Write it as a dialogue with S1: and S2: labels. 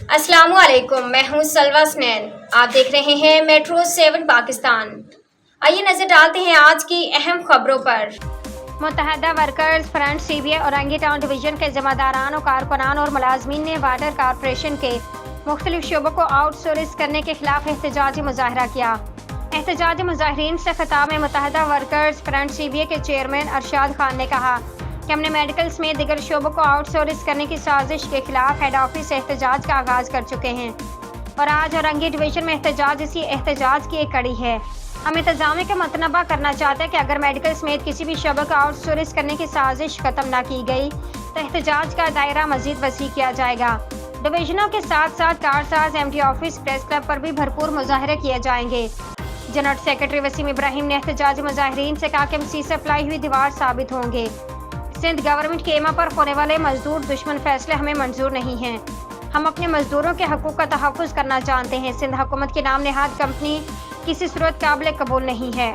S1: अस्सलामुअलैकुम, मैं हूं सलवा स्नैन। आप देख रहे हैं मेट्रो 7 पाकिस्तान। आइए नजर डालते हैं आज की अहम खबरों पर। Muttahida workers front CBA Orangi town division के जिम्मेदारान और कारकुनान और मुलाजमीन ने वाटर कॉरपोरेशन के मुख्तलिफ शोबों को आउटसोर्स करने के खिलाफ एहतजाजी मुजाहरा किया। एहतजाजी मुजाहिरीन से खिताब में मुत्तहदा वर्कर्स फ्रंट सीबीए के चेयरमैन अरशाद खान ने कहा कि हमने मेडिकल समेत दिगर शोबों को आउटसोर्स करने की साजिश के खिलाफ हेड ऑफिस से एहतजाज का आगाज कर चुके हैं और आज औरंगी डिवीजन में एहतजाज इसी एहतजाज की एक कड़ी है। हम इंतजामिया का मतनबा करना चाहते हैं कि अगर मेडिकल समेत किसी भी शोबे को आउटसोर्स करने की साजिश खत्म न की गई तो एहतजाज का दायरा मजीद वसी किया जाएगा। डिवीजनों के साथ साथ Karsaz MT office press club पर भी भरपूर मुजाहरे किए जाएंगे। जनरल सेक्रेटरी वसीम इब्राहिम ने एहतजाजी मुजाहिरीन से कहा कि हम सीसे फैलाई हुई दीवार साबित होंगे। सिंध गवर्नमेंट के एमा पर होने वाले मजदूर दुश्मन फैसले हमें मंजूर नहीं हैं। हम अपने मजदूरों के हकूक़ का तहफ़्फ़ुज़ करना जानते हैं। सिंध हुकूमत के नाम नेहाद कंपनी किसी सूरत काबिल कबूल नहीं है।